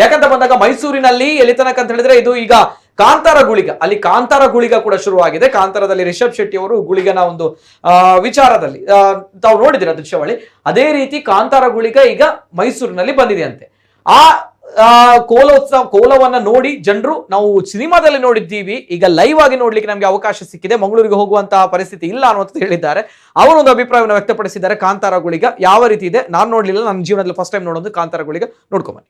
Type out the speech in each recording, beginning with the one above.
ಯಾಕಂತ ಬಂದಾಗ ಮೈಸೂರಿನಲ್ಲಿ ಎಲ್ಲಿ ತನಕ ಅಂತ ಹೇಳಿದ್ರೆ ಇದು ಈಗ ಕಾಂತಾರ ಗುಳಿಗ, ಅಲ್ಲಿ ಕಾಂತಾರ ಗುಳಿಗ ಕೂಡ ಶುರುವಾಗಿದೆ. ಕಾಂತಾರದಲ್ಲಿ ರಿಷಬ್ ಶೆಟ್ಟಿ ಅವರು ಗುಳಿಗನ ಒಂದು ವಿಚಾರದಲ್ಲಿ ತಾವು ನೋಡಿದಿರ ದೃಶ್ಯಾವಳಿ, ಅದೇ ರೀತಿ ಕಾಂತಾರ ಗುಳಿಗ ಈಗ ಮೈಸೂರಿನಲ್ಲಿ ಬಂದಿದೆ ಅಂತೆ. ಆ ಕೋಲವನ್ನ ನೋಡಿ ಜನರು ನಾವು ಸಿನಿಮಾದಲ್ಲಿ ನೋಡಿದ್ದೀವಿ, ಈಗ ಲೈವ್ ಆಗಿ ನೋಡ್ಲಿಕ್ಕೆ ನಮ್ಗೆ ಅವಕಾಶ ಸಿಕ್ಕಿದೆ, ಮಂಗಳೂರಿಗೆ ಹೋಗುವಂತಹ ಪರಿಸ್ಥಿತಿ ಇಲ್ಲ ಅನ್ನುವಂಥದ್ದು ಹೇಳಿದ್ದಾರೆ. ಅವರೊಂದು ಅಭಿಪ್ರಾಯವನ್ನು ವ್ಯಕ್ತಪಡಿಸಿದ್ದಾರೆ. ಕಾಂತಾರ ಗುಳಿಗ ಯಾವ ರೀತಿ ಇದೆ ನಾನು ನೋಡ್ಲಿಲ್ಲ, ನನ್ನ ಜೀವನದಲ್ಲಿ ಫಸ್ಟ್ ಟೈಮ್ ನೋಡೋದು ಕಾಂತಾರ ಗುಳಿಗ, ನೋಡ್ಕೊಂಬನ್ನಿ.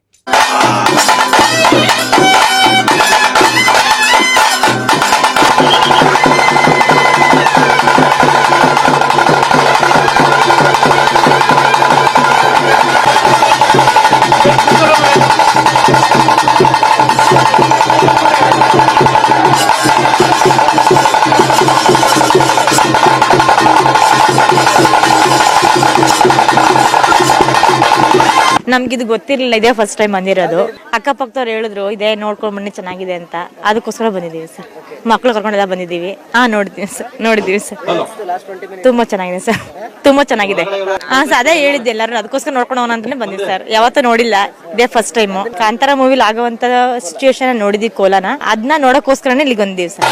ನಮ್ಗಿದು ಗೊತ್ತಿರಲಿಲ್ಲ, ಇದೇ ಫಸ್ಟ್ ಟೈಮ್ ಬಂದಿರೋದು. ಅಕ್ಕಪಕ್ಕದವ್ರು ಹೇಳಿದ್ರು ಇದೇ ನೋಡ್ಕೊಂಡ್ ಬನ್ನಿ ಚೆನ್ನಾಗಿದೆ ಅಂತ, ಅದಕ್ಕೋಸ್ಕರ ಬಂದಿದ್ದೀವಿ ಸರ್. ಮಕ್ಳು ಕರ್ಕೊಂಡೆಲ್ಲ ಬಂದಿದ್ದೀವಿ. ನೋಡಿದ್ದೀವಿ ಸರ್, ನೋಡಿದ್ದೀವಿ ಸರ್. ತುಂಬಾ ಚೆನ್ನಾಗಿದೆ ಸರ್, ತುಂಬಾ ಚೆನ್ನಾಗಿದೆ. ಸರ್ ಅದೇ ಹೇಳಿದ್ದೆ ಎಲ್ಲರೂ, ಅದಕ್ಕೋಸ್ಕರ ನೋಡ್ಕೊಂಡು ಹೋಗೋಣ ಅಂತಾನೆ ಬಂದಿದ್ದೆ ಸರ್. ಯಾವತ್ತೂ ನೋಡಿಲ್ಲ, ಇದೇ ಫಸ್ಟ್ ಟೈಮು. ಕಾಂತಾರ ಮೂವಿಲಿ ಆಗುವಂತ ಸಿಚುವೇಶನ್ ನೋಡಿದ್ವಿ ಕೋಲನ, ಅದನ್ನ ನೋಡೋಕ್ಕೋಸ್ಕರನೇ ಇಲ್ಲಿಗೆ ಬಂದಿದ್ದೀವಿ ಸರ್.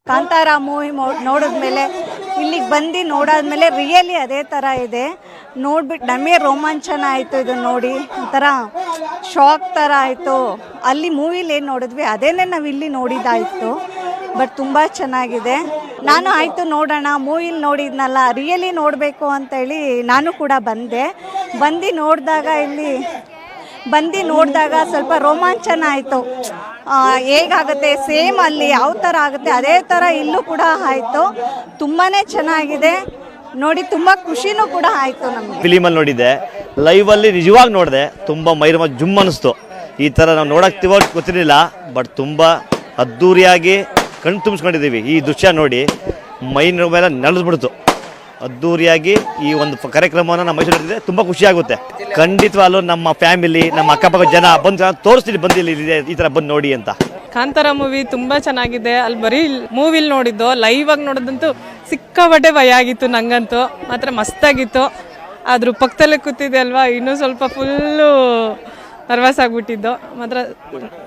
ಕಾಂತಾರ ಮೂವಿ ನೋಡಿದ್ಮೇಲೆ ಇಲ್ಲಿಗೆ ಬಂದು ನೋಡಾದ್ಮೇಲೆ ರಿಯಲಿ ಅದೇ ಥರ ಇದೆ. ನೋಡ್ಬಿಟ್ಟು ನಮಗೆ ರೋಮಾಂಚನ ಆಯಿತು, ಇದು ನೋಡಿ ಒಂಥರ ಶಾಕ್ ಥರ ಆಯಿತು. ಅಲ್ಲಿ ಮೂವಿಲಿ ಏನು ನೋಡಿದ್ವಿ ಅದೇನೇ ನಾವು ಇಲ್ಲಿ ನೋಡಿದ್ದಾಯಿತು. ಬಟ್ ತುಂಬ ಚೆನ್ನಾಗಿದೆ. ನಾನು ಆಯಿತು ನೋಡೋಣ, ಮೂವಿಲಿ ನೋಡಿದ್ನಲ್ಲ ರಿಯಲಿ ನೋಡಬೇಕು ಅಂತೇಳಿ ನಾನು ಕೂಡ ಬಂದು ನೋಡಿದಾಗ ಸ್ವಲ್ಪ ರೋಮಾಂಚನ ಆಯಿತು. ಹೇಗಾಗುತ್ತೆ ಸೇಮ್ ಅಲ್ಲಿ ಯಾವ ಥರ ಆಗುತ್ತೆ ಅದೇ ಥರ ಇಲ್ಲೂ ಕೂಡ ಆಯಿತು. ತುಂಬಾ ಚೆನ್ನಾಗಿದೆ ನೋಡಿ, ತುಂಬ ಖುಷಿನೂ ಕೂಡ ಆಯಿತು ನಮಗೆ. ಫಿಲಿಮಲ್ಲಿ ನೋಡಿದ್ದೆ, ಲೈವಲ್ಲಿ ನಿಜವಾಗಿ ನೋಡಿದೆ, ತುಂಬ ಮೈರಮ ಜುಮ್ ಅನ್ನಿಸ್ತು. ಈ ಥರ ನಾವು ನೋಡೋಕ್ತಿವೋ ಗೊತ್ತಿರಲಿಲ್ಲ, ಬಟ್ ತುಂಬ ಅದ್ಧೂರಿಯಾಗಿ ಕಣ್ಣು ತುಂಬಿಸ್ಕೊಂಡಿದ್ದೀವಿ. ಈ ದೃಶ್ಯ ನೋಡಿ ಮೈನ ಮೇಲೆ ನಡೆದ್ಬಿಡ್ತು. ಅದ್ಧೂರಿಯಾಗಿ ಈ ಒಂದು ಕಾರ್ಯಕ್ರಮವನ್ನು ನಮ್ಮ ಮೈಸೂರು ನಡೆದಿದೆ, ತುಂಬ ಖುಷಿಯಾಗುತ್ತೆ. ಖಂಡಿತವಾಗ್ಲೂ ನಮ್ಮ ಫ್ಯಾಮಿಲಿ, ನಮ್ಮ ಅಕ್ಕಪಕ್ಕ ಜನ ಬಂದು ತೋರಿಸ್ತೀನಿ, ಬಂದಿಲ್ಲ ಈ ಥರ ಬಂದು ನೋಡಿ ಅಂತ. ಕಾಂತಾರ ಮೂವಿ ತುಂಬಾ ಚೆನ್ನಾಗಿದೆ. ಅಲ್ಲಿ ಬರೀ ಮೂವಿಲಿ ನೋಡಿದ್ದು, ಲೈವ್ ಆಗಿ ನೋಡೋದಂತೂ ಸಿಕ್ಕಾಪಟ್ಟೆ ಭಯ ಆಗಿತ್ತು ನಂಗಂತೂ. ಮಾತ್ರ ಮಸ್ತಾಗಿತ್ತು. ಅದ್ರ ಪಕ್ಕದಲ್ಲೇ ಕೂತಿದೆ ಅಲ್ವಾ, ಇನ್ನೂ ಸ್ವಲ್ಪ ಫುಲ್ಲು ನರ್ವಸ್ ಆಗ್ಬಿಟ್ಟಿದ್ದು. ಮಾತ್ರ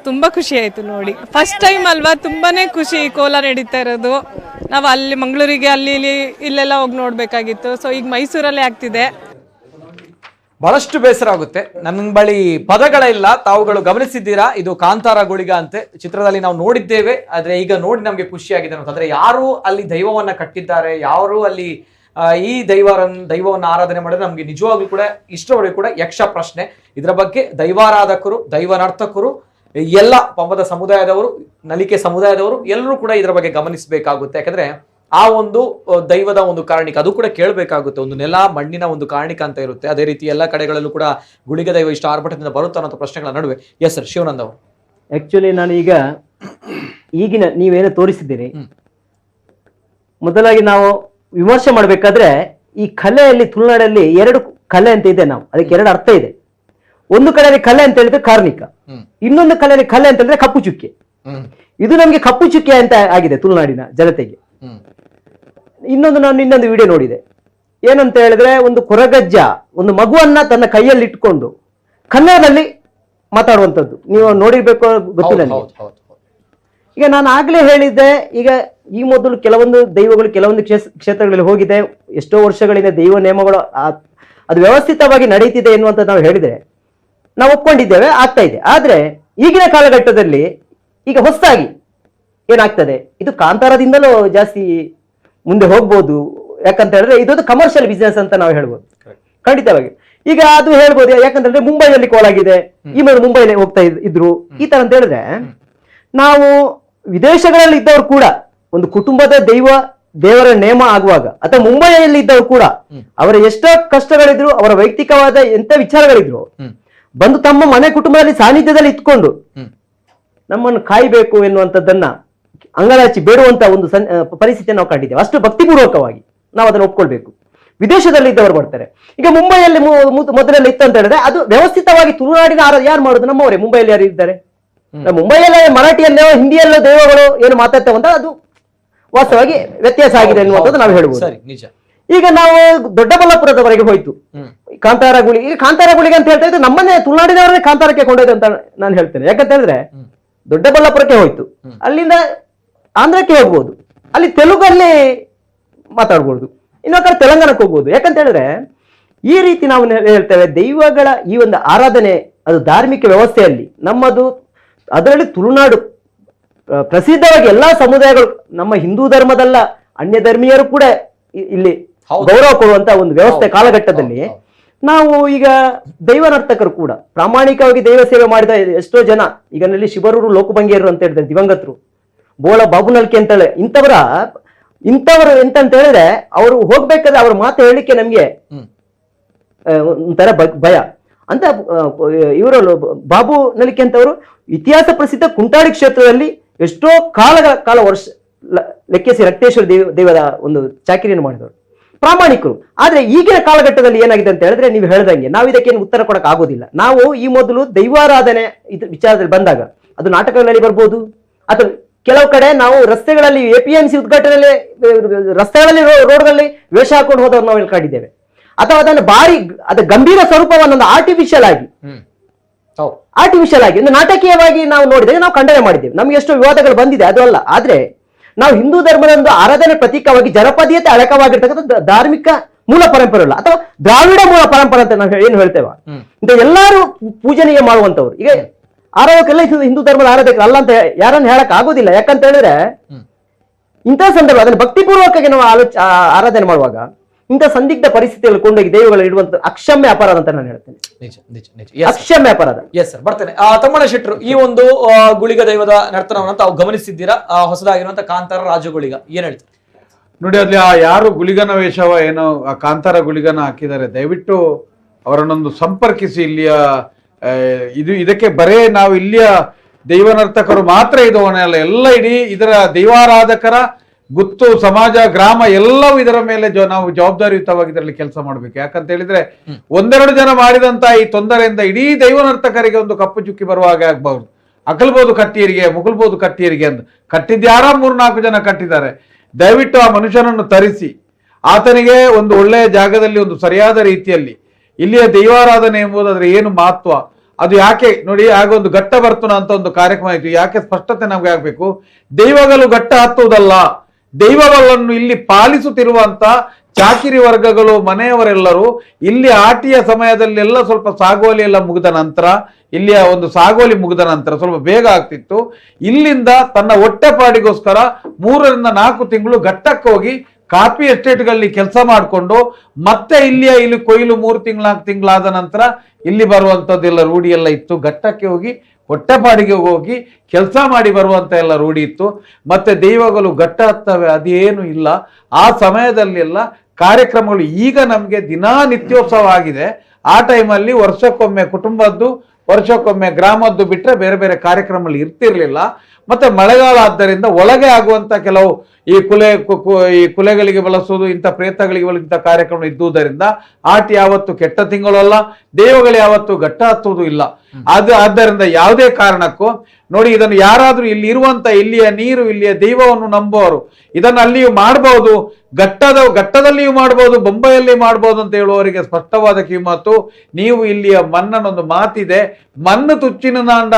ತುಂಬಾ ಖುಷಿ ಆಯ್ತು ನೋಡಿ. ಫಸ್ಟ್ ಟೈಮ್ ಅಲ್ವಾ, ತುಂಬಾನೇ ಖುಷಿ. ಕೋಲ ನಡೀತಾ ಇರೋದು, ನಾವು ಅಲ್ಲಿ ಮಂಗಳೂರಿಗೆ ಅಲ್ಲಿ ಇಲ್ಲೆಲ್ಲ ಹೋಗಿ ನೋಡ್ಬೇಕಾಗಿತ್ತು. ಸೊ ಈಗ ಮೈಸೂರಲ್ಲೇ ಆಗ್ತಿದೆ. ಬಹಳಷ್ಟು ಬೇಸರ ಆಗುತ್ತೆ. ನನ್ನ ಬಳಿ ಪದಗಳಿಲ್ಲ. ತಾವುಗಳು ಗಮನಿಸಿದ್ದೀರಾ, ಇದು ಕಾಂತಾರ ಗುಳಿಗ ಅಂತೆ ಚಿತ್ರದಲ್ಲಿ ನಾವು ನೋಡಿದ್ದೇವೆ. ಆದ್ರೆ ಈಗ ನೋಡಿ ನಮ್ಗೆ ಖುಷಿಯಾಗಿದೆ ಅಂತಂದ್ರೆ, ಯಾರು ಅಲ್ಲಿ ದೈವವನ್ನ ಕಟ್ಟಿದ್ದಾರೆ, ಯಾರು ಅಲ್ಲಿ ಈ ದೈವವನ್ನ ಆರಾಧನೆ ಮಾಡಿದ್ರೆ ನಮ್ಗೆ ನಿಜವಾಗ್ಲೂ ಕೂಡ ಇಷ್ಟವರೆಗೂ ಕೂಡ ಯಕ್ಷ ಪ್ರಶ್ನೆ. ಇದರ ಬಗ್ಗೆ ದೈವಾರಾಧಕರು, ದೈವನರ್ತಕರು, ಎಲ್ಲ ಪಂಬದ ಸಮುದಾಯದವರು, ನಲಿಕೆ ಸಮುದಾಯದವರು ಎಲ್ಲರೂ ಕೂಡ ಇದರ ಬಗ್ಗೆ ಗಮನಿಸಬೇಕಾಗುತ್ತೆ. ಯಾಕಂದ್ರೆ ಆ ಒಂದು ದೈವದ ಒಂದು ಕಾರಣಿಕ ಅದು ಕೂಡ ಕೇಳಬೇಕಾಗುತ್ತೆ. ಒಂದು ನೆಲ ಮಣ್ಣಿನ ಒಂದು ಕಾರಣಿಕ ಅಂತ ಇರುತ್ತೆ. ಅದೇ ರೀತಿ ಎಲ್ಲ ಕಡೆಗಳಲ್ಲೂ ಕೂಡ ಗುಳಿಗ ದೈವ ಇಷ್ಟು ಆರ್ಭಟದಿಂದ ಬರುತ್ತೆ ಅನ್ನೋ ಪ್ರಶ್ನೆಗಳ ನಡುವೆ ಎಸ್ ಸರ್ ಶಿವಾನಂದ್ ಅವರು. ಆಕ್ಚುಲಿ ನಾನು ಈಗಿನ ನೀವೇನು ತೋರಿಸಿದ್ದೀರಿ, ಮೊದಲಾಗಿ ನಾವು ವಿಮರ್ಶೆ ಮಾಡಬೇಕಾದ್ರೆ ಈ ಕಲೆಯಲ್ಲಿ ತುಳುನಾಡಲ್ಲಿ ಎರಡು ಕಲೆ ಅಂತ ಇದೆ. ನಾವು ಅದಕ್ಕೆ ಎರಡು ಅರ್ಥ ಇದೆ. ಒಂದು ಕಲೆಯಲ್ಲಿ ಕಲೆ ಅಂತ ಹೇಳಿದ್ರೆ ಕಾರ್ಣಿಕ, ಇನ್ನೊಂದು ಕಲೆಯಲ್ಲಿ ಕಲೆ ಅಂತ ಹೇಳಿದ್ರೆ ಕಪ್ಪು ಚುಕ್ಕೆ. ಇದು ನಮ್ಗೆ ಕಪ್ಪು ಚುಕ್ಕೆ ಅಂತ ಆಗಿದೆ ತುಳುನಾಡಿನ ಜನತೆಗೆ. ಇನ್ನೊಂದು ವಿಡಿಯೋ ನೋಡಿದೆ, ಏನಂತ ಹೇಳಿದ್ರೆ ಒಂದು ಕೊರಗಜ್ಜ ಒಂದು ಮಗುವನ್ನ ತನ್ನ ಕೈಯಲ್ಲಿ ಇಟ್ಕೊಂಡು ಕನ್ನಡದಲ್ಲಿ ಮಾತಾಡುವಂಥದ್ದು ನೀವು ನೋಡಿರ್ಬೇಕು, ಗೊತ್ತಿಲ್ಲ. ಈಗ ನಾನು ಆಗ್ಲೇ ಹೇಳಿದ್ದೆ, ಈಗ ಈ ಮೊದಲು ಕೆಲವೊಂದು ದೈವಗಳು ಕೆಲವೊಂದು ಕ್ಷೇತ್ರಗಳಲ್ಲಿ ಹೋಗಿದೆ, ಎಷ್ಟೋ ವರ್ಷಗಳಿಂದ ದೈವ ನೇಮಗಳು ಅದು ವ್ಯವಸ್ಥಿತವಾಗಿ ನಡೀತಿದೆ ಎನ್ನುವಂತ ನಾವು ಹೇಳಿದ್ರೆ ನಾವು ಒಪ್ಕೊಂಡಿದ್ದೇವೆ, ಆಗ್ತಾ ಇದೆ. ಆದ್ರೆ ಈಗಿನ ಕಾಲಘಟ್ಟದಲ್ಲಿ ಈಗ ಹೊಸದಾಗಿ ಏನಾಗ್ತದೆ, ಇದು ಕಾಂತಾರದಿಂದಲೂ ಜಾಸ್ತಿ ಮುಂದೆ ಹೋಗ್ಬೋದು. ಯಾಕಂತ ಹೇಳಿದ್ರೆ ಇದೊಂದು ಕಮರ್ಷಿಯಲ್ ಬಿಸ್ನೆಸ್ ಅಂತ ನಾವು ಹೇಳ್ಬೋದು ಖಂಡಿತವಾಗಿ. ಈಗ ಅದು ಹೇಳ್ಬೋದು, ಯಾಕಂತಂದ್ರೆ ಮುಂಬೈನಲ್ಲಿ ಕೋಲಾಗಿದೆ, ಈ ಮೇಲೆ ಮುಂಬೈಲಿ ಹೋಗ್ತಾ ಇದ್ರು ಈ ತರ ಅಂತ ಹೇಳಿದ್ರೆ, ನಾವು ವಿದೇಶಗಳಲ್ಲಿ ಇದ್ದವರು ಕೂಡ ಒಂದು ಕುಟುಂಬದ ದೇವರ ನೇಮ ಆಗುವಾಗ ಅಥವಾ ಮುಂಬೈಯಲ್ಲಿ ಇದ್ದವರು ಕೂಡ ಅವರ ಎಷ್ಟೋ ಕಷ್ಟಗಳಿದ್ರು, ಅವರ ವೈಯಕ್ತಿಕವಾದ ಎಂತ ವಿಚಾರಗಳಿದ್ರು, ಬಂದು ತಮ್ಮ ಮನೆ ಕುಟುಂಬದಲ್ಲಿ ಸಾನ್ನಿಧ್ಯದಲ್ಲಿ ಇಟ್ಕೊಂಡು ನಮ್ಮನ್ನು ಕಾಯ್ಬೇಕು ಎನ್ನುವಂಥದ್ದನ್ನ ಅಂಗಲಾಚಿ ಬೇಡುವಂತ ಒಂದು ಪರಿಸ್ಥಿತಿಯನ್ನು ನಾವು ಕಂಡಿದ್ದೇವೆ. ಅಷ್ಟು ಭಕ್ತಿಪೂರ್ವಕವಾಗಿ ನಾವು ಅದನ್ನು ಒಪ್ಕೊಳ್ಬೇಕು. ವಿದೇಶದಲ್ಲಿ ಇದ್ದವರು ಬರ್ತಾರೆ. ಈಗ ಮುಂಬೈಯಲ್ಲಿ ಮೊದಲೆಲ್ಲ ಇತ್ತು ಅಂತ ಹೇಳಿದ್ರೆ ಅದು ವ್ಯವಸ್ಥಿತವಾಗಿ ತುಳುನಾಡಿನ ಯಾರು ಮಾಡೋದು? ನಮ್ಮವರೇ. ಮುಂಬೈಯಲ್ಲಿ ಯಾರು ಇದ್ದಾರೆ? ಮುಂಬೈಯಲ್ಲೇ ಮರಾಠಿಯಲ್ಲೋ ಹಿಂದಿಯಲ್ಲೋ ದೈವಗಳು ಏನು ಮಾತಾಡ್ತೇವೆ ಅಂತ ಅದು ವಾಸ್ತವವಾಗಿ ವ್ಯತ್ಯಾಸ ಆಗಿದೆ ಎನ್ನುವಂಥದ್ದು ನಾವು ಹೇಳ್ಬೋದು. ಈಗ ನಾವು ದೊಡ್ಡಬಳ್ಳಾಪುರದವರೆಗೆ ಹೋಯ್ತು ಕಾಂತಾರ ಗುಳಿ. ಈಗ ಕಾಂತಾರ ಗುಳಿಗೆ ಅಂತ ಹೇಳ್ತಾ ಇದ್ದು ನಮ್ಮನ್ನೇ ತುಳುನಾಡಿನವರೇ ಕಾಂತಾರಕ್ಕೆ ಕೊಂಡೊಯ್ದು ಅಂತ ನಾನು ಹೇಳ್ತೇನೆ. ಯಾಕಂತ ಹೇಳಿದ್ರೆ ದೊಡ್ಡಬಳ್ಳಾಪುರಕ್ಕೆ ಹೋಯ್ತು, ಅಲ್ಲಿಂದ ಆಂಧ್ರಕ್ಕೆ ಹೋಗ್ಬೋದು, ಅಲ್ಲಿ ತೆಲುಗಲ್ಲಿ ಮಾತಾಡ್ಬೋದು, ಇನ್ನೊಂದು ಕಡೆ ತೆಲಂಗಾಣಕ್ಕೆ ಹೋಗ್ಬೋದು. ಯಾಕಂತ ಹೇಳಿದ್ರೆ ಈ ರೀತಿ ನಾವು ಹೇಳ್ತೇವೆ ದೈವಗಳ ಈ ಒಂದು ಆರಾಧನೆ ಅದು ಧಾರ್ಮಿಕ ವ್ಯವಸ್ಥೆಯಲ್ಲಿ ನಮ್ಮದು, ಅದರಲ್ಲಿ ತುಳುನಾಡು ಪ್ರಸಿದ್ಧವಾಗಿ ಎಲ್ಲಾ ಸಮುದಾಯಗಳು, ನಮ್ಮ ಹಿಂದೂ ಧರ್ಮದಲ್ಲ ಅನ್ಯ ಧರ್ಮೀಯರು ಕೂಡ ಇಲ್ಲಿ ಗೌರವ ಕೊಡುವಂತ ಒಂದು ವ್ಯವಸ್ಥೆ ಕಾಲಘಟ್ಟದಲ್ಲಿ ನಾವು ಈಗ ದೈವ ನರ್ತಕರು ಕೂಡ ಪ್ರಾಮಾಣಿಕವಾಗಿ ದೈವ ಸೇವೆ ಮಾಡಿದ ಎಷ್ಟೋ ಜನ ಈಗ ನಲ್ಲಿ ಶಿವರೂರು ಲೋಕಭಂಗಿಯರು ಅಂತ ಹೇಳಿದ್ರೆ ದಿವಂಗತರು, ಬೋಳ ಬಾಬುನಲ್ಕೆ ಅಂತೇಳಿ ಇಂಥವರು ಎಂತ ಹೇಳಿದ್ರೆ ಅವರು ಹೋಗ್ಬೇಕಾದ್ರೆ ಅವ್ರ ಮಾತು ಹೇಳಿಕೆ ನಮ್ಗೆ ಒಂಥರ ಭಯ ಅಂತ. ಇವರು ಬಾಬು ನಲಿಕೆ ಅಂತವರು ಇತಿಹಾಸ ಪ್ರಸಿದ್ಧ ಕುಂಟಾಡಿ ಕ್ಷೇತ್ರದಲ್ಲಿ ಎಷ್ಟೋ ಕಾಲ ವರ್ಷ ಲೆಕ್ಕಿಸಿ ರಕ್ತೇಶ್ವರ ದೇವದ ಒಂದು ಚಾಕಿರಿಯನ್ನು ಮಾಡಿದವರು, ಪ್ರಾಮಾಣಿಕರು. ಆದ್ರೆ ಈಗಿನ ಕಾಲಘಟ್ಟದಲ್ಲಿ ಏನಾಗಿದೆ ಅಂತ ಹೇಳಿದ್ರೆ ನೀವು ಹೇಳ್ದಂಗೆ ನಾವು ಇದಕ್ಕೇನು ಉತ್ತರ ಕೊಡಕ್ ಆಗೋದಿಲ್ಲ. ನಾವು ಈ ಮೊದಲು ದೈವಾರಾಧನೆ ವಿಚಾರದಲ್ಲಿ ಬಂದಾಗ ಅದು ನಾಟಕಗಳಲ್ಲಿ ಬರ್ಬೋದು, ಅಥವಾ ಕೆಲವು ಕಡೆ ನಾವು ರಸ್ತೆಗಳಲ್ಲಿ APMC ಉದ್ಘಾಟನೆಯಲ್ಲಿ ರಸ್ತೆಗಳಲ್ಲಿ ರೋಡ್ಗಳಲ್ಲಿ ವೇಷ ಹಾಕೊಂಡು ಹೋದವ್ರು ನಾವು ಇಲ್ಲಿ ಕಂಡಿದ್ದೇವೆ. ಅಥವಾ ಅದನ್ನು ಅದ ಗಂಭೀರ ಸ್ವರೂಪವನ್ನು ಆರ್ಟಿಫಿಷಿಯಲ್ ಆಗಿ ಒಂದು ನಾಟಕೀಯವಾಗಿ ನಾವು ನೋಡಿದಾಗ ನಾವು ಖಂಡನೆ ಮಾಡಿದ್ದೇವೆ. ನಮ್ಗೆ ಎಷ್ಟೋ ವಿವಾದಗಳು ಬಂದಿದೆ, ಅದು ಅಲ್ಲ. ಆದ್ರೆ ನಾವು ಹಿಂದೂ ಧರ್ಮದ ಒಂದು ಆರಾಧನೆ ಪ್ರತೀಕವಾಗಿ ಜನಪದೀಯತೆ ಅಡಕವಾಗಿರ್ತಕ್ಕಂಥ ಧಾರ್ಮಿಕ ಮೂಲ ಪರಂಪರೆ ಅಲ್ಲ, ಅಥವಾ ದ್ರಾವಿಡ ಮೂಲ ಪರಂಪರೆ ಅಂತ ನಾವು ಏನು ಹೇಳ್ತೇವೆ, ಇಂಥ ಎಲ್ಲರೂ ಪೂಜನೀಯ ಮಾಡುವಂತವ್ರು. ಈಗ ಆರಾಧಕರೆಲ್ಲ ಹಿಂದೂ ಧರ್ಮದ ಆರಾಧಕರು ಅಲ್ಲ ಅಂತ ಯಾರನ್ನು ಹೇಳಕ್ ಆಗೋದಿಲ್ಲ. ಯಾಕಂತ ಹೇಳಿದ್ರೆ ಇಂಥ ಸಂದರ್ಭ ಅದನ್ನು ಭಕ್ತಿಪೂರ್ವಕವಾಗಿ ನಾವು ಆರಾಧನೆ ಮಾಡುವಾಗ ಇಂಥ ಸಂದಿಗ್ಧ ಪರಿಸ್ಥಿತಿಯಲ್ಲಿ ಕೊಂಡೋಗಿ ದೈವಗಳು ಇಡುವಂತ ಅಕ್ಷಮ್ಯ ಅಪರಾಧ ಅಂತ ನಾನು ಹೇಳ್ತೇನೆ. ಅಕ್ಷಮ್ಯ ಅಪರಾಧ. ಎಸ್ ಸರ್, ಬರ್ತೇನೆ. ತಮ್ಮಣ್ಣ ಶೆಟ್ರು, ಈ ಒಂದು ಗುಳಿಗ ದೈವದ ನರ್ತನವನ್ನು ತಾವು ಗಮನಿಸಿದ್ದೀರಾ? ಹೊಸದಾಗಿರುವಂತ ಕಾಂತಾರ ರಾಜಗುಳಿಗ ಏನ್ ಹೇಳ್ತಾರೆ ನೋಡಿ. ಅಲ್ಲಿ ಯಾರು ಗುಳಿಗನ ವೇಷವ ಏನೋ ಆ ಕಾಂತಾರ ಗುಳಿಗನ ಹಾಕಿದ್ದಾರೆ, ದಯವಿಟ್ಟು ಅವರನ್ನೊಂದು ಸಂಪರ್ಕಿಸಿ. ಇಲ್ಲಿಯ ಇದಕ್ಕೆ ಬರೇ ನಾವು ಇಲ್ಲಿಯ ದೈವ ನರ್ತಕರು ಮಾತ್ರ ಇದು ಅಲ್ಲ, ಎಲ್ಲ ಇಡೀ ಇದರ ದೈವಾರಾಧಕರ ಗುತ್ತು ಸಮಾಜ ಗ್ರಾಮ ಎಲ್ಲವೂ ಇದರ ಮೇಲೆ ನಾವು ಜವಾಬ್ದಾರಿಯುತವಾಗಿ ಇದರಲ್ಲಿ ಕೆಲಸ ಮಾಡ್ಬೇಕು. ಯಾಕಂತ ಹೇಳಿದ್ರೆ ಒಂದೆರಡು ಜನ ಮಾಡಿದಂತ ಈ ತೊಂದರೆಯಿಂದ ಇಡೀ ದೈವ ನರ್ತಕರಿಗೆ ಒಂದು ಕಪ್ಪು ಚುಕ್ಕಿ ಬರುವ ಹಾಗೆ ಆಗ್ಬಹುದು. ಅಕಲ್ಬೋದು ಕಟ್ಟಿಯರಿಗೆ, ಮುಗುಲ್ಬೋದು ಕಟ್ಟಿಯರಿಗೆ ಅಂತ ಕಟ್ಟಿದ್ಯಾರ 3-4 ಜನ ಕಟ್ಟಿದ್ದಾರೆ. ದಯವಿಟ್ಟು ಆ ಮನುಷ್ಯನನ್ನು ತರಿಸಿ ಆತನಿಗೆ ಒಂದು ಒಳ್ಳೆಯ ಜಾಗದಲ್ಲಿ ಒಂದು ಸರಿಯಾದ ರೀತಿಯಲ್ಲಿ ಇಲ್ಲಿಯ ದೈವಾರಾಧನೆ ಎಂಬುದು ಅದರ ಏನು ಮಹತ್ವ, ಅದು ಯಾಕೆ ನೋಡಿ. ಆಗ ಒಂದು ಘಟ್ಟ ಬರ್ತನ ಅಂತ ಒಂದು ಕಾರ್ಯಕ್ರಮ ಆಯಿತು. ಯಾಕೆ ಸ್ಪಷ್ಟತೆ ನಮ್ಗೆ ಆಗ್ಬೇಕು. ದೈವಗಳು ಘಟ್ಟ ಹತ್ತುವುದಲ್ಲ, ದೈವಗಳನ್ನು ಇಲ್ಲಿ ಪಾಲಿಸುತ್ತಿರುವಂತ ಚಾಕಿರಿ ವರ್ಗಗಳು ಮನೆಯವರೆಲ್ಲರೂ ಇಲ್ಲಿ ಆಟಿಯ ಸಮಯದಲ್ಲೆಲ್ಲ ಸ್ವಲ್ಪ ಸಾಗೋಲಿ ಎಲ್ಲ ಮುಗಿದ ನಂತರ, ಇಲ್ಲಿಯ ಒಂದು ಸಾಗೋಲಿ ಮುಗಿದ ನಂತರ ಸ್ವಲ್ಪ ಬೇಗ ಆಗ್ತಿತ್ತು. ಇಲ್ಲಿಂದ ತನ್ನ ಹೊಟ್ಟೆಪಾಡಿಗೋಸ್ಕರ 3-4 ತಿಂಗಳು ಘಟ್ಟಕ್ಕೆ ಹೋಗಿ ಕಾಫಿ ಎಸ್ಟೇಟ್ಗಳಲ್ಲಿ ಕೆಲಸ ಮಾಡಿಕೊಂಡು ಮತ್ತೆ ಇಲ್ಲಿ ಕೊಯ್ಲು 3-4 ತಿಂಗಳಾದ ನಂತರ ಇಲ್ಲಿ ಬರುವಂಥದ್ದೆಲ್ಲ ರೂಢಿ ಎಲ್ಲ ಇತ್ತು. ಘಟ್ಟಕ್ಕೆ ಹೋಗಿ ಹೊಟ್ಟೆಪಾಡಿಗೆ ಹೋಗಿ ಕೆಲಸ ಮಾಡಿ ಬರುವಂತ ಎಲ್ಲ ರೂಢಿ ಇತ್ತು. ಮತ್ತೆ ದೈವಗಳು ಘಟ್ಟ ಹತ್ತವೆ ಅದೇನು ಇಲ್ಲ. ಆ ಸಮಯದಲ್ಲೆಲ್ಲ ಕಾರ್ಯಕ್ರಮಗಳು ಈಗ ನಮಗೆ ದಿನಾ ನಿತ್ಯೋತ್ಸವ ಆಗಿದೆ. ಆ ಟೈಮಲ್ಲಿ ವರ್ಷಕ್ಕೊಮ್ಮೆ ಕುಟುಂಬದ್ದು, ವರ್ಷಕ್ಕೊಮ್ಮೆ ಗ್ರಾಮದ್ದು ಬಿಟ್ಟರೆ ಬೇರೆ ಬೇರೆ ಕಾರ್ಯಕ್ರಮಗಳು ಇರ್ತಿರ್ಲಿಲ್ಲ. ಮತ್ತೆ ಮಳೆಗಾಲ ಆದ್ದರಿಂದ ಒಳಗೆ ಆಗುವಂತ ಕೆಲವು ಈ ಕುಲೆಗಳಿಗೆ ಬಳಸೋದು, ಇಂಥ ಪ್ರೇತಗಳಿಗೆ ಇಂಥ ಕಾರ್ಯಕ್ರಮ ಇದ್ದುದರಿಂದ ಆಟ ಯಾವತ್ತು ಕೆಟ್ಟ ತಿಂಗಳಲ್ಲ, ದೇವಗಳು ಯಾವತ್ತು ಘಟ್ಟ ಹತ್ತುವುದು ಇಲ್ಲ. ಆದ್ದರಿಂದ ಯಾವುದೇ ಕಾರಣಕ್ಕೂ ನೋಡಿ, ಇದನ್ನು ಯಾರಾದ್ರೂ ಇಲ್ಲಿ ಇರುವಂತ ಇಲ್ಲಿಯ ನೀರು, ಇಲ್ಲಿಯ ದೈವವನ್ನು ನಂಬುವವರು ಇದನ್ನು ಅಲ್ಲಿಯೂ ಮಾಡಬಹುದು, ಘಟ್ಟದಲ್ಲಿಯೂ ಮಾಡಬಹುದು, ಬೊಂಬೈಯಲ್ಲಿ ಮಾಡಬಹುದು ಅಂತ ಹೇಳುವವರಿಗೆ ಸ್ಪಷ್ಟವಾದ ಕಿಮ್ಮತ್ತು. ನೀವು ಇಲ್ಲಿಯ ಮಣ್ಣನೊಂದು ಮಾತಿದೆ, ಮಣ್ಣು ತುಚ್ಚಿನ ನಾಂಡ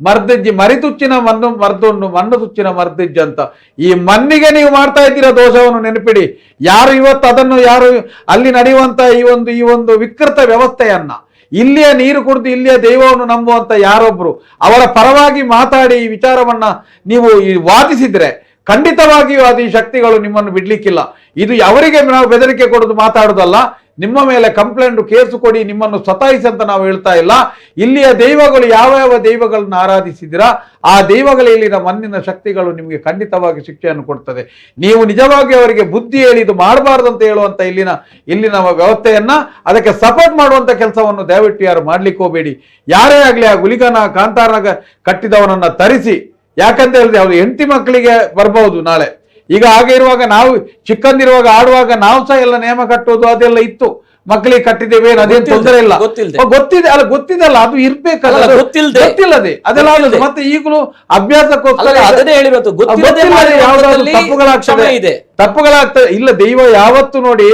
ಮರ್ದಿಜ್ಜಿ ಮರಿತುಚ್ಚಿನ ಮಣ್ಣು ತುಚ್ಚಿನ ಮರ್ದಿಜ್ಜಿ ಅಂತ. ಈ ಮಣ್ಣಿಗೆ ನೀವು ಮಾಡ್ತಾ ಇದ್ದೀರಾ ದೋಷವನ್ನು ನೆನಪಿಡಿ. ಯಾರು ಇವತ್ತು ಅದನ್ನು ಅಲ್ಲಿ ನಡೆಯುವಂತ ಈ ಒಂದು ವಿಕೃತ ವ್ಯವಸ್ಥೆಯನ್ನ ಇಲ್ಲಿಯ ನೀರು ಕುಡಿದು ಇಲ್ಲಿಯ ದೈವವನ್ನು ನಂಬುವಂತ ಯಾರೊಬ್ರು ಅವರ ಪರವಾಗಿ ಮಾತಾಡಿ ಈ ವಿಚಾರವನ್ನ ನೀವು ವಾದಿಸಿದ್ರೆ ಖಂಡಿತವಾಗಿಯೂ ಅದು ಈ ಶಕ್ತಿಗಳು ನಿಮ್ಮನ್ನು ಬಿಡ್ಲಿಕ್ಕಿಲ್ಲ. ಇದು ಅವರಿಗೆ ನಾವು ಬೆದರಿಕೆ ಕೊಡೋದು ಮಾತಾಡೋದಲ್ಲ, ನಿಮ್ಮ ಮೇಲೆ ಕಂಪ್ಲೇಂಟ್ ಕೇಸು ಕೊಡಿ, ನಿಮ್ಮನ್ನು ಸತಾಯಿಸಿ ಅಂತ ನಾವು ಹೇಳ್ತಾ ಇಲ್ಲ. ಇಲ್ಲಿಯ ದೈವಗಳು ಯಾವ ಯಾವ ದೈವಗಳನ್ನ ಆರಾಧಿಸಿದಿರಾ ಆ ದೈವಗಳಲ್ಲಿನ ಮಣ್ಣಿನ ಶಕ್ತಿಗಳು ನಿಮಗೆ ಖಂಡಿತವಾಗಿ ಶಿಕ್ಷೆಯನ್ನು ಕೊಡ್ತದೆ. ನೀವು ನಿಜವಾಗಿ ಅವರಿಗೆ ಬುದ್ಧಿ ಹೇಳಿ ಇದು ಮಾಡಬಾರ್ದು ಅಂತ ಹೇಳುವಂತ ಇಲ್ಲಿನ ವ್ಯವಸ್ಥೆಯನ್ನ ಅದಕ್ಕೆ ಸಪೋರ್ಟ್ ಮಾಡುವಂತ ಕೆಲಸವನ್ನು ದಯವಿಟ್ಟು ಯಾರು ಮಾಡ್ಲಿಕ್ಕೆ ಹೋಗಬೇಡಿ. ಯಾರೇ ಆಗ್ಲಿ ಆ ಗುಲಿಗನ ಕಾಂತಾರ ಕಟ್ಟಿದವನನ್ನ ತರಿಸಿ, ಯಾಕಂತ ಹೇಳಿದ್ರೆ ಅವ್ರು ಹೆಂಡತಿ ಮಕ್ಕಳಿಗೆ ಬರ್ಬಹುದು ನಾಳೆ. ಈಗ ಹಾಗೆ ಇರುವಾಗ ನಾವು ಚಿಕ್ಕಂದಿರುವಾಗ ಆಡುವಾಗ ನಾವು ಸಹ ಎಲ್ಲ ನೇಮ ಕಟ್ಟೋದು ಅದೆಲ್ಲ ಇತ್ತು. ಮಕ್ಕಳಿಗೆ ಕಟ್ಟಿದ್ದೇವೆ ಅದೇನು ತೊಂದರೆ ಇಲ್ಲ, ಗೊತ್ತಿದಲ್ಲ ಅದು ಇರ್ಬೇಕಲ್ಲ, ಗೊತ್ತಿಲ್ಲದೆ ಅದೆಲ್ಲ ಆಗೋದು. ಮತ್ತೆ ಈಗಲೂ ಅಭ್ಯಾಸಕ್ಕೋಸ್ಕರ ತಪ್ಪುಗಳಾಗ್ತದೆ. ಇಲ್ಲ, ದೈವ ಯಾವತ್ತು ನೋಡಿ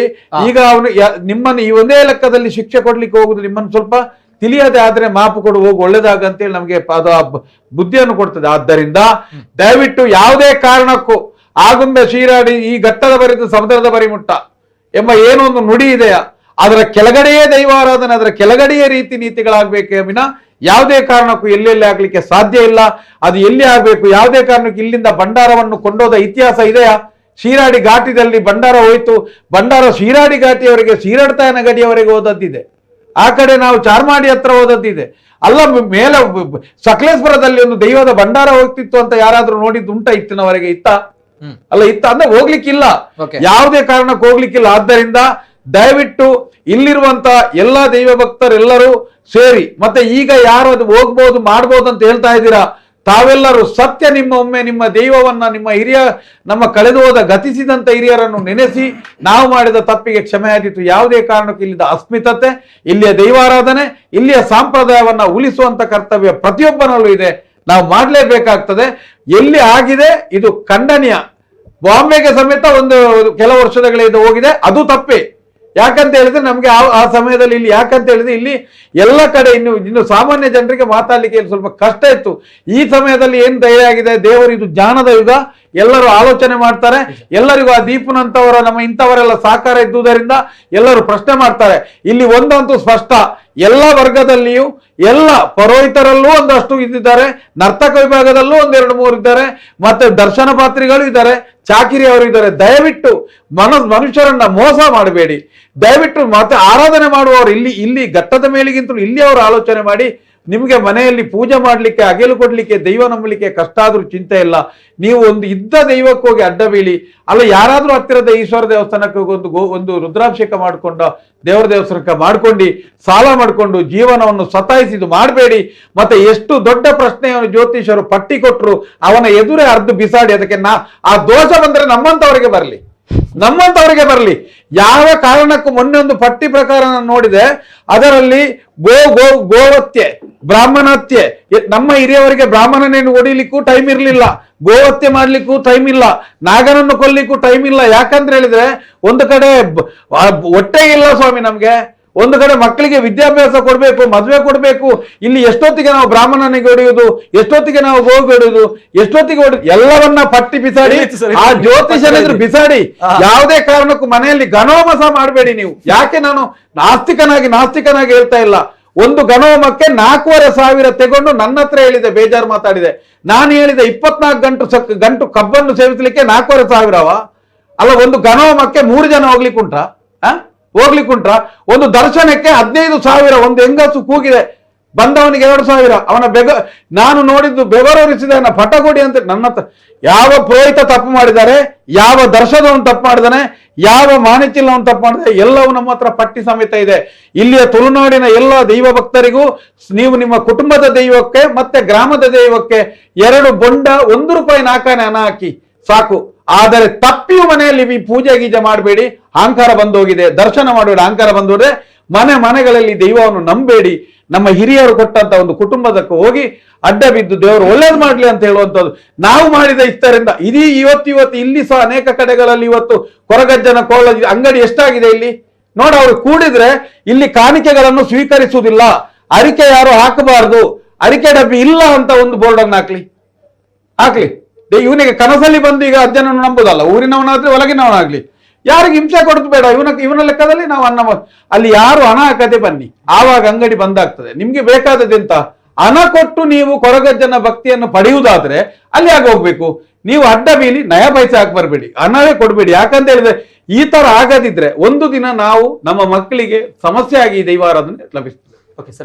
ಈಗ ಅವನು ನಿಮ್ಮನ್ನು ಈ ಒಂದೇ ಲೆಕ್ಕದಲ್ಲಿ ಶಿಕ್ಷೆ ಕೊಡ್ಲಿಕ್ಕೆ ಹೋಗುದು, ನಿಮ್ಮನ್ನು ಸ್ವಲ್ಪ ತಿಳಿಯದೆ ಆದ್ರೆ ಮಾಪು ಕೊಡು ಹೋಗು ಒಳ್ಳೇದಾಗ ಅಂತೇಳಿ ನಮ್ಗೆ ಅದು ಬುದ್ಧಿಯನ್ನು ಕೊಡ್ತದೆ. ಆದ್ದರಿಂದ ದಯವಿಟ್ಟು ಯಾವುದೇ ಕಾರಣಕ್ಕೂ ಆಗುಂಬೆ ಶೀರಾಡಿ ಈ ಘಟ್ಟದ ಬರಿದು ಸಮುದ್ರದ ಬರಿಮುಟ್ಟ ಎಂಬ ಏನೋ ಒಂದು ನುಡಿ ಇದೆಯಾ, ಅದರ ಕೆಳಗಡೆಯೇ ದೈವಾರಾಧನೆ, ಅದರ ಕೆಳಗಡೆಯೇ ರೀತಿ ನೀತಿಗಳಾಗಬೇಕೇ ವಿನ ಯಾವುದೇ ಕಾರಣಕ್ಕೂ ಎಲ್ಲೆಲ್ಲಿ ಆಗ್ಲಿಕ್ಕೆ ಸಾಧ್ಯ ಇಲ್ಲ. ಅದು ಎಲ್ಲಿ ಆಗ್ಬೇಕು, ಯಾವುದೇ ಕಾರಣಕ್ಕೂ ಇಲ್ಲಿಂದ ಭಂಡಾರವನ್ನು ಕೊಂಡೋದ ಇತಿಹಾಸ ಇದೆಯಾ? ಶೀರಾಡಿ ಘಾಟಿದಲ್ಲಿ ಭಂಡಾರ ಹೋಯ್ತು, ಭಂಡಾರ ಶೀರಾಡಿ ಘಾಟಿಯವರೆಗೆ ಶ್ರೀರಡ್ತಾಯನ ಗಡಿಯವರೆಗೆ ಹೋದದ್ದಿದೆ, ಆ ಕಡೆ ನಾವು ಚಾರ್ಮಾಡಿ ಹತ್ರ ಹೋದದ್ದಿದೆ. ಅಲ್ಲ ಮೇಲೆ ಸಕಲೇಶ್ವರದಲ್ಲಿ ಒಂದು ದೈವದ ಭಂಡಾರ ಹೋಗ್ತಿತ್ತು ಅಂತ ಯಾರಾದ್ರೂ ನೋಡಿದ್ದು ಉಂಟ ಇತ್ತಿನವರೆಗೆ? ಇತ್ತ ಅಂದ್ರೆ ಹೋಗ್ಲಿಕ್ಕಿಲ್ಲ, ಯಾವುದೇ ಕಾರಣಕ್ಕೆ ಹೋಗ್ಲಿಕ್ಕಿಲ್ಲ. ಆದ್ದರಿಂದ ದಯವಿಟ್ಟು ಇಲ್ಲಿರುವಂತ ಎಲ್ಲಾ ದೈವ ಭಕ್ತರೆಲ್ಲರೂ ಸೇರಿ, ಮತ್ತೆ ಈಗ ಯಾರು ಅದು ಹೋಗ್ಬೋದು ಮಾಡ್ಬೋದು ಅಂತ ಹೇಳ್ತಾ ಇದ್ದೀರಾ, ತಾವೆಲ್ಲರೂ ಸತ್ಯ ಒಮ್ಮೆ ನಿಮ್ಮ ದೈವವನ್ನ, ನಿಮ್ಮ ಹಿರಿಯ, ನಮ್ಮ ಕಳೆದು ಹೋದ ಗತಿಸಿದಂತ ಹಿರಿಯರನ್ನು ನೆನೆಸಿ ನಾವು ಮಾಡಿದ ತಪ್ಪಿಗೆ ಕ್ಷಮೆ ಆದೀತು. ಯಾವುದೇ ಕಾರಣಕ್ಕೂ ಇಲ್ಲಿದ್ದ ಅಸ್ಮಿತತೆ, ಇಲ್ಲಿಯ ದೈವಾರಾಧನೆ, ಇಲ್ಲಿಯ ಸಂಪ್ರದಾಯವನ್ನ ಉಳಿಸುವಂತ ಕರ್ತವ್ಯ ಪ್ರತಿಯೊಬ್ಬನಲ್ಲೂ ಇದೆ. ನಾವು ಮಾಡಲೇಬೇಕಾಗ್ತದೆ. ಎಲ್ಲಿ ಆಗಿದೆ ಇದು ಖಂಡನೀಯ. ಬಾಂಬೆಗೆ ಸಮೇತ ಒಂದು ಕೆಲವು ವರ್ಷಗಳಿಂದ ಹೋಗಿದೆ, ಅದು ತಪ್ಪೇ. ಯಾಕಂತ ಹೇಳಿದ್ರೆ ನಮ್ಗೆ ಆ ಸಮಯದಲ್ಲಿ ಇಲ್ಲಿ ಯಾಕಂತ ಹೇಳಿದ್ರೆ ಇಲ್ಲಿ ಎಲ್ಲ ಕಡೆ ಇನ್ನು ಸಾಮಾನ್ಯ ಜನರಿಗೆ ಮಾತಾಡ್ಲಿಕ್ಕೆ ಸ್ವಲ್ಪ ಕಷ್ಟ ಇತ್ತು. ಈ ಸಮಯದಲ್ಲಿ ಏನ್ ಧೈರ್ಯ ಆಗಿದೆ, ದೇವರು ಇದು ಜ್ಞಾನದ ಯುಗ, ಎಲ್ಲರೂ ಆಲೋಚನೆ ಮಾಡ್ತಾರೆ, ಎಲ್ಲರಿಗೂ ಆ ದೀಪನಂತವರ ನಮ್ಮ ಇಂಥವರೆಲ್ಲ ಸಾಕಾರ ಇದ್ದುದರಿಂದ ಎಲ್ಲರೂ ಪ್ರಶ್ನೆ ಮಾಡ್ತಾರೆ. ಇಲ್ಲಿ ಒಂದಂತೂ ಸ್ಪಷ್ಟ, ಎಲ್ಲ ವರ್ಗದಲ್ಲಿಯೂ ಎಲ್ಲ ಪುರೋಹಿತರಲ್ಲೂ ಒಂದಷ್ಟು ಇದ್ದಾರೆ, ನರ್ತಕ ವಿಭಾಗದಲ್ಲೂ 2-3 ಇದ್ದಾರೆ, ಮತ್ತೆ ದರ್ಶನ ಪಾತ್ರಿಗಳು ಇದ್ದಾರೆ, ಚಾಕಿರಿ ಅವರು ಇದ್ದಾರೆ. ದಯವಿಟ್ಟು ಮನುಷ್ಯರನ್ನ ಮೋಸ ಮಾಡಬೇಡಿ. ದಯವಿಟ್ಟು ಮತ್ತೆ ಆರಾಧನೆ ಮಾಡುವವರು ಇಲ್ಲಿ ಘಟ್ಟದ ಮೇಲಿಗಿಂತಲೂ ಇಲ್ಲಿ ಅವರು ಆಲೋಚನೆ ಮಾಡಿ. ನಿಮಗೆ ಮನೆಯಲ್ಲಿ ಪೂಜೆ ಮಾಡ್ಲಿಕ್ಕೆ, ಅಗೆಲು ಕೊಡ್ಲಿಕ್ಕೆ, ದೈವ ನಂಬಲಿಕ್ಕೆ ಕಷ್ಟ ಆದ್ರೂ ಚಿಂತೆ ಇಲ್ಲ. ನೀವು ಒಂದು ಇದ್ದ ದೈವಕ್ಕೆ ಹೋಗಿ ಅಡ್ಡ ಬೀಳಿ, ಅಲ್ಲ ಯಾರಾದ್ರೂ ಹತ್ತಿರದ ಈಶ್ವರ ದೇವಸ್ಥಾನಕ್ಕೆ ಒಂದು ರುದ್ರಾಭಿಷೇಕ ಮಾಡ್ಕೊಂಡು ದೇವರ ದೇವಸ್ಥಾನಕ್ಕೆ ಮಾಡ್ಕೊಂಡು ಸಾಲ ಮಾಡ್ಕೊಂಡು ಜೀವನವನ್ನು ಸತಾಯಿಸಿದು ಮಾಡಬೇಡಿ. ಮತ್ತೆ ಎಷ್ಟು ದೊಡ್ಡ ಪ್ರಶ್ನೆಯನ್ನು ಜ್ಯೋತಿಷರು ಪಟ್ಟಿ ಕೊಟ್ಟರು ಅವನ ಎದುರೇ ಅರ್ಧ ಬಿಸಾಡಿ. ಅದಕ್ಕೆ ಆ ದೋಷ ಬಂದ್ರೆ ನಮ್ಮಂತವರಿಗೆ ಬರಲಿ. ಯಾವ ಕಾರಣಕ್ಕೂ ಮೊನ್ನೆ ಒಂದು ಪಟ್ಟಿ ಪ್ರಕಾರ ನಾನು ನೋಡಿದೆ, ಅದರಲ್ಲಿ ಗೋವತ್ಯೆ, ಬ್ರಾಹ್ಮಣತ್ಯೆ, ನಮ್ಮ ಹಿರಿಯವರಿಗೆ ಬ್ರಾಹ್ಮಣನೇನು ಹೊಡಿಲಿಕ್ಕೂ ಟೈಮ್ ಇರಲಿಲ್ಲ, ಗೋವತ್ಯೆ ಮಾಡ್ಲಿಕ್ಕೂ ಟೈಮ್ ಇಲ್ಲ, ನಾಗನನ್ನು ಕೊಲ್ಲಿಕ್ಕೂ ಟೈಮ್ ಇಲ್ಲ. ಯಾಕಂದ್ರೆ ಹೇಳಿದ್ರೆ ಒಂದು ಕಡೆ ಹೊಟ್ಟೆ ಇಲ್ಲ ಸ್ವಾಮಿ ನಮ್ಗೆ, ಒಂದು ಕಡೆ ಮಕ್ಕಳಿಗೆ ವಿದ್ಯಾಭ್ಯಾಸ ಕೊಡ್ಬೇಕು, ಮದುವೆ ಕೊಡ್ಬೇಕು. ಇಲ್ಲಿ ಎಷ್ಟೊತ್ತಿಗೆ ನಾವು ಬ್ರಾಹ್ಮಣನಿಗೆ ಹೊಡೆಯುವುದು, ಎಷ್ಟೊತ್ತಿಗೆ ನಾವು ಗೋವಿಗೆ ಹೊಡೆಯುವುದು, ಎಷ್ಟೊತ್ತಿಗೆ ಎಲ್ಲವನ್ನ ಪಟ್ಟಿ ಬಿಸಾಡಿ, ಆ ಜ್ಯೋತಿಷನಿದ್ರು ಬಿಸಾಡಿ. ಯಾವುದೇ ಕಾರಣಕ್ಕೂ ಮನೆಯಲ್ಲಿ ಗಣೋಮಸ ಮಾಡಬೇಡಿ ನೀವು. ಯಾಕೆ ನಾನು ನಾಸ್ತಿಕನಾಗಿ ಹೇಳ್ತಾ ಇಲ್ಲ. ಒಂದು ಗಣೋಮಕ್ಕೆ 4,500 ತಗೊಂಡು ನನ್ನ ಹತ್ರ ಹೇಳಿದೆ, ಬೇಜಾರು ಮಾತಾಡಿದೆ. ನಾನು ಹೇಳಿದೆ 24 ಗಂಟು ಕಬ್ಬನ್ನು ಸೇವಿಸಲಿಕ್ಕೆ 4,500 ಅಲ್ಲ, ಒಂದು ಗಣೋಮಕ್ಕೆ 3 ಜನ ಹೋಗ್ಲಿಕ್ಕುಂಟ್ರ? ಒಂದು ದರ್ಶನಕ್ಕೆ 15,000. ಒಂದು ಹೆಂಗಸು ಕೂಗಿದೆ, ಬಂದವನಿಗೆ 2,000. ಅವನ ನಾನು ನೋಡಿದ್ದು ಬೆವರರಿಸಿದ ಪಟಗೋಡಿ ಅಂತ. ನನ್ನ ಯಾವ ಪುರೋಹಿತ ತಪ್ಪು ಮಾಡಿದ್ದಾರೆ, ಯಾವ ದರ್ಶನವನ್ನು ತಪ್ಪು ಮಾಡಿದಾನೆ, ಯಾವ ಮಾಣಿಚಿಲ್ಲವನ್ನು ತಪ್ಪು ಮಾಡಿದ್ದಾರೆ, ಎಲ್ಲವೂ ನಮ್ಮ ಹತ್ರ ಪಟ್ಟಿ ಸಮೇತ ಇದೆ. ಇಲ್ಲಿಯ ತುಳುನಾಡಿನ ಎಲ್ಲ ದೈವ ಭಕ್ತರಿಗೂ ನೀವು ನಿಮ್ಮ ಕುಟುಂಬದ ದೈವಕ್ಕೆ ಮತ್ತೆ ಗ್ರಾಮದ ದೈವಕ್ಕೆ 2 ಬೊಂಡ ₹1 ನಾಲ್ಕಾನೆ ಹಣ ಹಾಕಿ ಸಾಕು. ಆದರೆ ತಪ್ಪಿಯು ಮನೆಯಲ್ಲಿ ಈ ಪೂಜೆ ಗೀಜೆ ಮಾಡಬೇಡಿ. ಅಹಂಕಾರ ಬಂದೋಗಿದೆ, ದರ್ಶನ ಮಾಡಬೇಡಿ. ಅಹಂಕಾರ ಬಂದೋದ್ರೆ ಮನೆಗಳಲ್ಲಿ ದೈವವನ್ನು ನಂಬೇಡಿ. ನಮ್ಮ ಹಿರಿಯರು ಕೊಟ್ಟಂತ ಒಂದು ಕುಟುಂಬದಕ್ಕೆ ಹೋಗಿ ಅಡ್ಡ ಬಿದ್ದು ದೇವರು ಒಳ್ಳೇದು ಮಾಡ್ಲಿ ಅಂತ ಹೇಳುವಂಥದ್ದು ನಾವು ಮಾಡಿದ ಇಷ್ಟರಿಂದ. ಇವತ್ತು ಇಲ್ಲಿ ಸಹ ಅನೇಕ ಕಡೆಗಳಲ್ಲಿ ಇವತ್ತು ಕೊರಗಜ್ಜನ ಕೋಳ ಅಂಗಡಿ ಎಷ್ಟಾಗಿದೆ ಇಲ್ಲಿ ನೋಡ. ಅವರು ಕೂಡಿದ್ರೆ ಇಲ್ಲಿ ಕಾಣಿಕೆಗಳನ್ನು ಸ್ವೀಕರಿಸುವುದಿಲ್ಲ, ಅರಿಕೆ ಯಾರು ಹಾಕಬಾರದು, ಅರಿಕೆ ಡಬ್ಬಿ ಇಲ್ಲ ಅಂತ ಒಂದು ಬೋರ್ಡ್ ಅನ್ನು ಹಾಕ್ಲಿ. ಇವನಿಗೆ ಕನಸಲ್ಲಿ ಬಂದು ಈಗ ಅಜ್ಜನನ್ನು ನಂಬುದಲ್ಲ, ಊರಿನವನಾದ್ರೆ ಒಳಗಿನವನಾಗ್ಲಿ, ಯಾರಿಗೆ ಹಿಂಸೆ ಕೊಡುದು ಬೇಡ. ಇವನ ಲೆಕ್ಕದಲ್ಲಿ ನಾವು ಅಲ್ಲಿ ಯಾರು ಹಣ ಹಾಕದೆ ಬನ್ನಿ, ಆವಾಗ ಅಂಗಡಿ ಬಂದಾಗ್ತದೆ. ನಿಮ್ಗೆ ಬೇಕಾದದೆಂತ ಹಣ ಕೊಟ್ಟು ನೀವು ಕೊರಗಜ್ಜನ ಭಕ್ತಿಯನ್ನು ಪಡೆಯುವುದಾದ್ರೆ ಅಲ್ಲಿ ಆಗ ಹೋಗ್ಬೇಕು. ನೀವು ಅಡ್ಡ ಬೀಲಿ ನಯ ಪೈಸೆ ಹಾಕಿ ಬರಬೇಡಿ, ಹಣವೇ ಕೊಡಬೇಡಿ. ಯಾಕಂತ ಹೇಳಿದ್ರೆ ಈ ತರ ಆಗದಿದ್ರೆ ಒಂದು ದಿನ ನಾವು ನಮ್ಮ ಮಕ್ಕಳಿಗೆ ಸಮಸ್ಯೆ ಆಗಿ ಈ ದೈವಾರಾಧನೆ ಲಭಿಸ್ತದೆ. Okay sir.